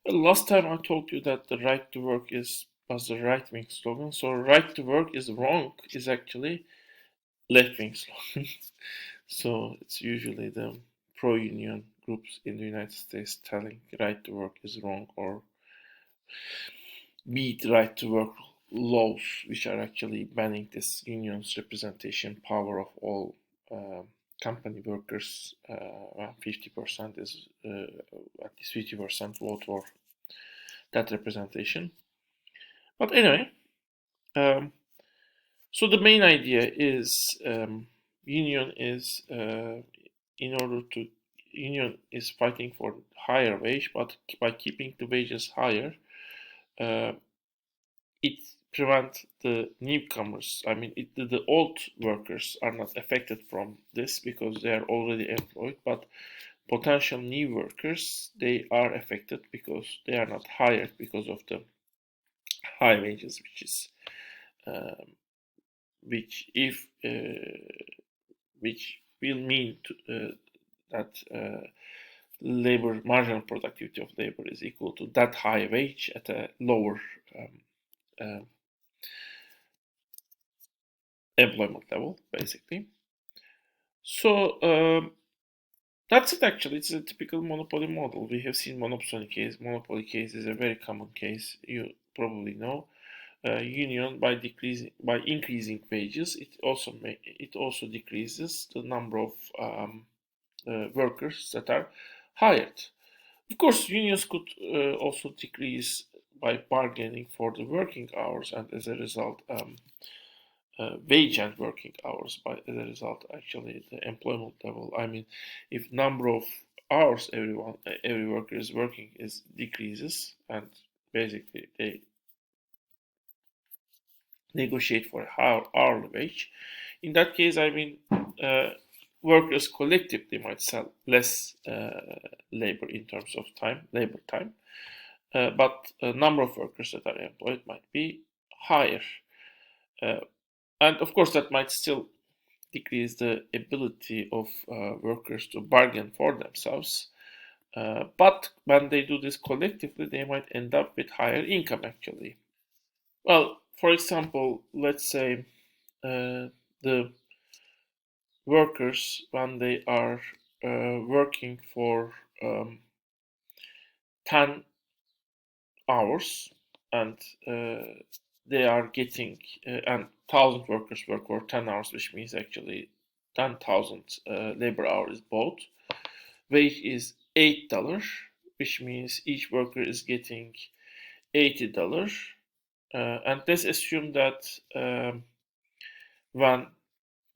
Last time I told you that the right to work was the right wing slogan. So right to work is wrong is actually left wing slogan. So it's usually the pro union groups in the United States telling right to work is wrong or beat right to work laws, which are actually banning this union's representation power of all uh, company workers. 50% is at least 50% vote for that representation. But anyway, um, so the main idea is union is in order to union is fighting for higher wage, but by keeping the wages higher, uh, it prevents the newcomers. I mean, the old workers are not affected from this because they are already employed, but potential new workers they are affected because they are not hired because of the high wages, um, which if which will mean that labor marginal productivity of labor is equal to that high wage at a lower um, uh, employment level, basically. So that's it. Actually, it's a typical monopoly model. We have seen monopoly case. Monopoly case is a very common case. You probably know. Union by increasing wages, it also decreases the number of workers that are hired. Of course, unions could also decrease by bargaining for the working hours, and as a result, wage and working hours. By as a result, actually, the employment level. I mean, if number of hours every worker is working is decreases, and basically they negotiate for a hourly wage. In that case, I mean, workers collectively might sell less labor in terms of labor time, but a number of workers that are employed might be higher. Uh, and of course, that might still decrease the ability of workers to bargain for themselves. But when they do this collectively, they might end up with higher income actually. Well, for example, let's say the workers, when they are working for 10 hours and they are getting, and 1,000 workers work for 10 hours, which means actually 10,000 labor hours bought. Wage is $8, which means each worker is getting $80. And let's assume that when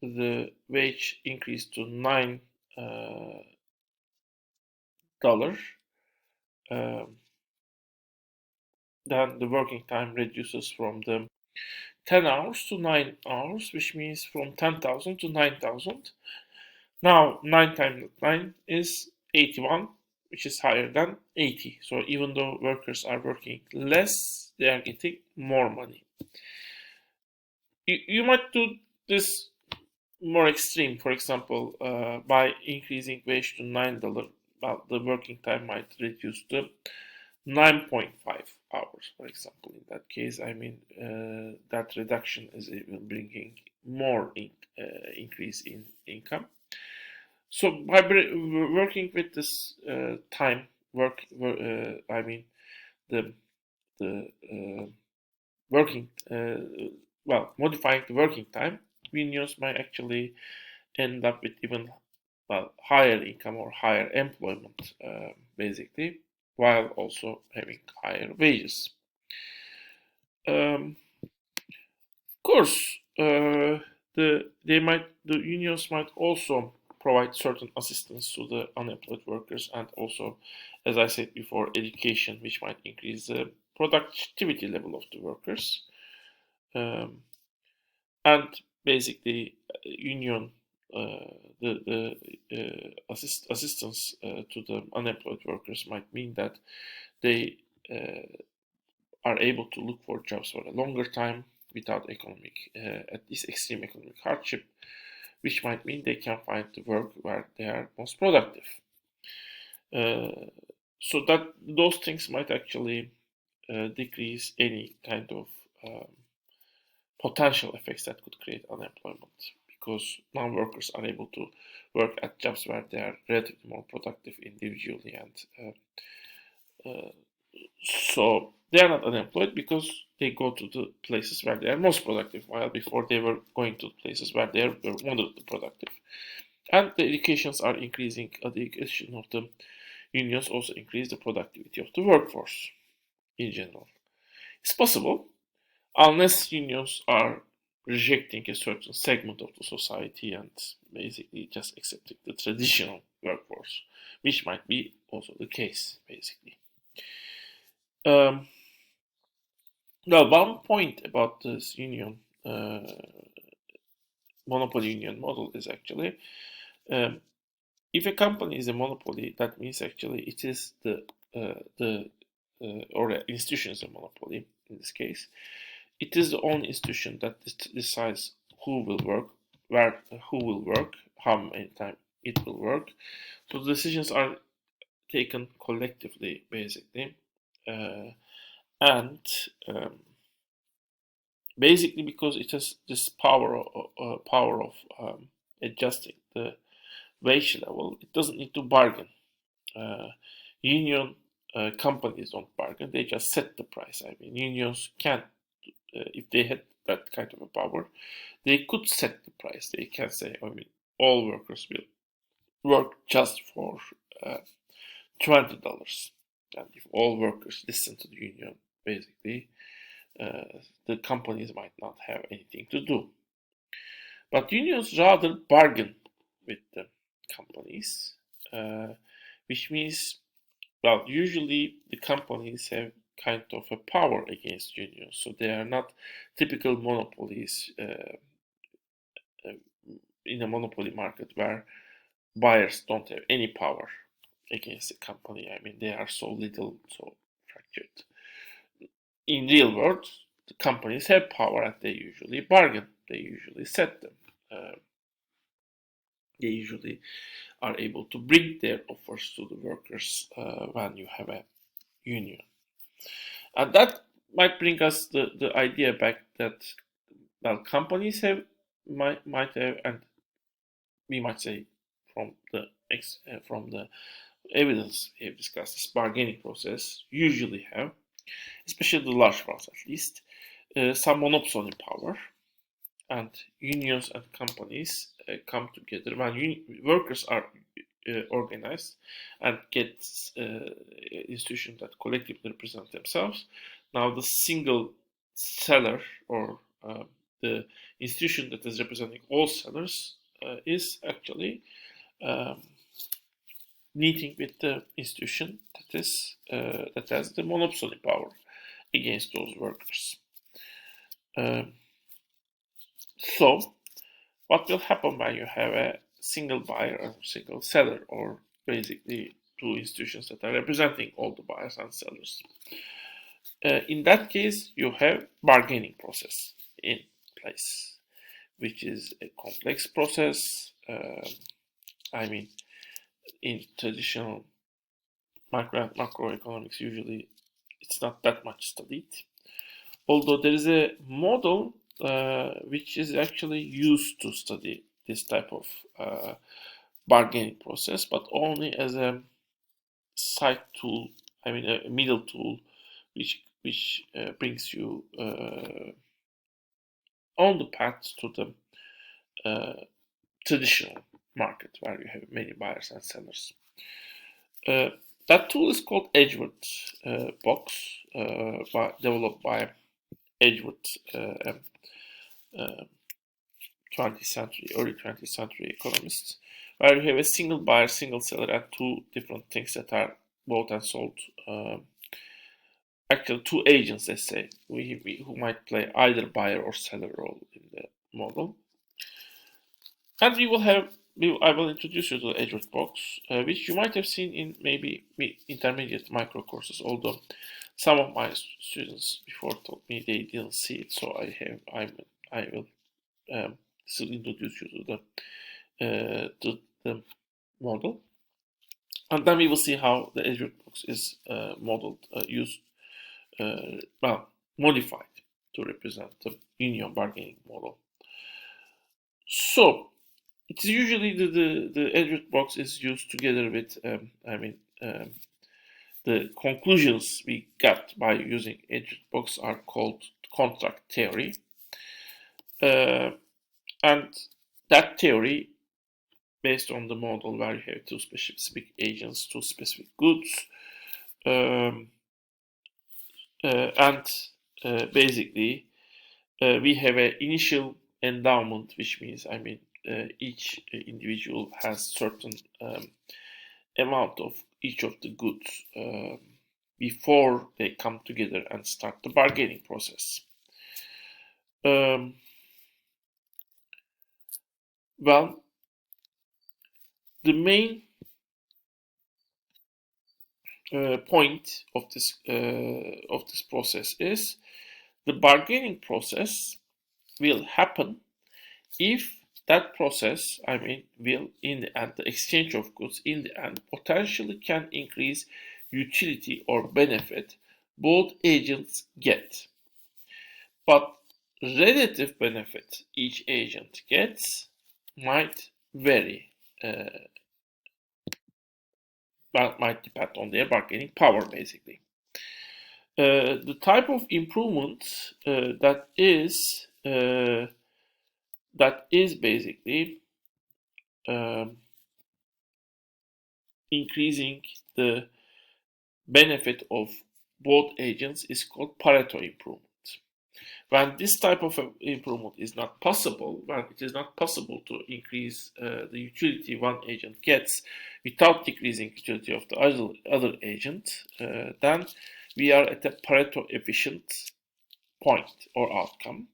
the wage increased to $9, um, then the working time reduces from the 10 hours to 9 hours, which means from 10,000 to 9,000. Now, 9 times 9 is 81, which is higher than 80. So, even though workers are working less, they are getting more money. You might do this more extreme, for example, by increasing wage to $9, well, the working time might reduce to 9.5 hours, for example. In that case, I mean, that reduction is even bringing more increase in income. So by working with this time I mean the the working modifying the working time, unions might actually end up with even higher income or higher employment, basically, while also having higher wages. Of course, the unions might also provide certain assistance to the unemployed workers, and also, as I said before, education, which might increase the productivity level of the workers. Um, and basically union assistance to the unemployed workers might mean that they are able to look for jobs for a longer time without at least extreme economic hardship, which might mean they can find the work where they are most productive. Uh, So that those things might actually decrease any kind of potential effects that could create unemployment, because now workers are able to work at jobs where they are relatively more productive individually, and so they are not unemployed because they go to the places where they are most productive, while before they were going to places where they were moderately productive. And the educations are increasing. The education of the unions also increase the productivity of the workforce in general. It's possible, unless unions are rejecting a certain segment of the society and basically just accepting the traditional workforce, which might be also the case, basically. Um, Well, one point about this union monopoly union model is actually, um, if a company is a monopoly, that means actually it is the or the institution is a monopoly in this case. It is the only institution that decides who will work, where, who will work, how many time it will work. So the decisions are taken collectively, basically, uh, and basically because it has this power of adjusting the wage level. It doesn't need to bargain. uh, Union companies don't bargain, they just set the price. I mean, unions can, if they had that kind of a power, they could set the price. They can say, I mean, all workers will work just for $20. And if all workers listen to the union, basically the companies might not have anything to do. But unions rather bargain with the companies, uh, which means, well, usually the companies have kind of a power against unions, so they are not typical monopolies uh, in a monopoly market where buyers don't have any power against the company. I mean, they are so little, so fractured. In real world, the companies have power and they usually bargain. They usually set them. They usually are able to bring their offers to the workers when you have a union. And that might bring us the idea back that, well, companies have might have, and we might say from the evidence we have discussed, this bargaining process usually have, especially the large ones at least, some monopoly power, and unions and companies come together when workers are organized and get institutions that collectively represent themselves. Now, the single seller, or the institution that is representing all sellers, is actually um, meeting with the institution that has the monopoly power against those workers. Um, so, what will happen when you have a single buyer or single seller, or basically two institutions that are representing all the buyers and sellers? In that case, you have bargaining process in place, which is a complex process. I mean, in traditional macroeconomics, usually it's not that much studied. Although there is a model which is actually used to study this type of bargaining process, but only as a side tool. I mean, a middle tool, which brings you on the path to the traditional market where you have many buyers and sellers. Uh, that tool is called Edgeworth box, developed by Edgeworth, uh, 20th century, early 20th century economists, where you have a single buyer, single seller, and two different things that are bought and sold. Actually, two agents, let's say, who might play either buyer or seller role in the model. And I will introduce you to the Edgeworth box, which you might have seen in maybe intermediate micro courses, although some of my students before told me they didn't see it, so I will still introduce you to the model. And then we will see how the EdgeWorkbox is modeled, used, modified to represent the union bargaining model. So it is usually the EdgeWorkbox is used together with the conclusions we got by using EdgeWorkbox are called contract theory, and that theory, based on the model where you have two specific agents, two specific goods, basically we have an initial endowment, which means each individual has certain amount of each of the goods before they come together and start the bargaining process. Well, the main point of this process is the bargaining process will happen if that process, will in the end, the exchange of goods in the end potentially can increase utility or benefit both agents get. But relative benefit each agent gets might vary. Might depend on their bargaining power, basically. The type of improvement that is basically increasing the benefit of both agents is called Pareto improvement. When this type of improvement is not possible, when it is not possible to increase the utility one agent gets without decreasing utility of the other agent, then we are at a Pareto efficient point or outcome.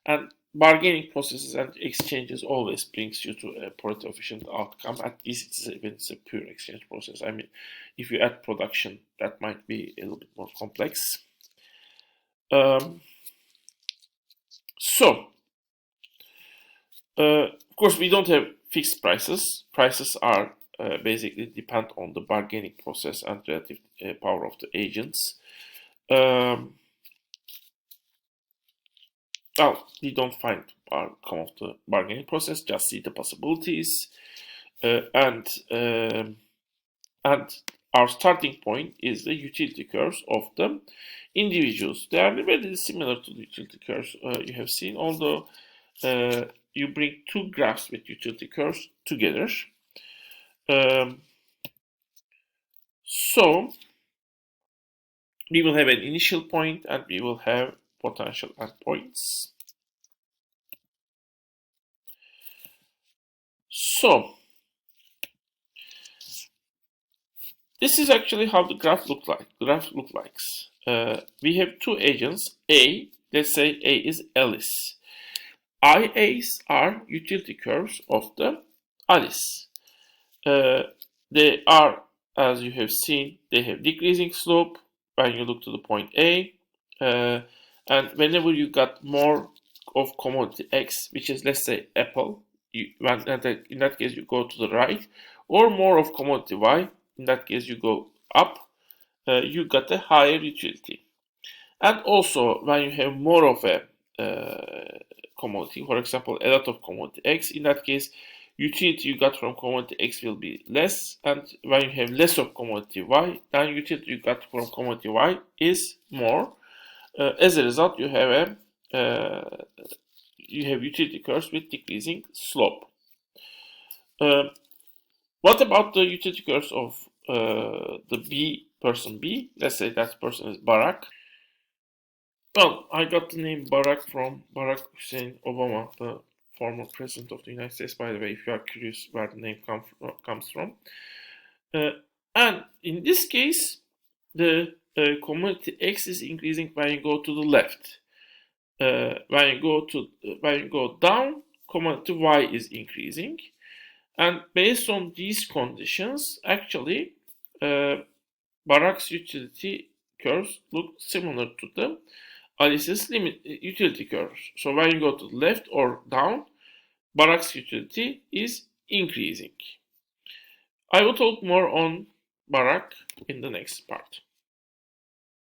And bargaining processes and exchanges always brings you to a Pareto efficient outcome. At least when it's a pure exchange process. If you add production, that might be a little bit more complex. Of course, we don't have fixed prices. Prices are basically depend on the bargaining process and relative power of the agents. We don't find outcome of the bargaining process, just see the possibilities, and our starting point is the utility curves of the individuals. They are very similar to the utility curves you have seen, although you bring two graphs with utility curves together. So we will have an initial point and we will have potential endpoints. So this is actually how the graph looks like. We have two agents, A. Let's say A is Alice. IAs are utility curves of the Alice. They are, as you have seen, they have decreasing slope when you look to the point A. And whenever you got more of commodity X, which is, let's say, Apple, in that case you go to the right, or more of commodity Y, in that case you go up, you got a higher utility. And also when you have more of a commodity, for example, a lot of commodity X, in that case utility you got from commodity X will be less, and when you have less of commodity Y, then utility you got from commodity Y is more. As a result, you have utility curves with decreasing slope. What about the utility curves of the person B? Let's say that person is Barack. Well, I got the name Barack from Barack Hussein Obama, the former president of the United States, by the way, if you are curious where the name comes from. And in this case, the commodity X is increasing when you go to the left. When you go down, commodity Y is increasing. And based on these conditions, actually, Barack's utility curves look similar to the Alice's utility curves. So when you go to the left or down, Barack's utility is increasing. I will talk more on Barak in the next part.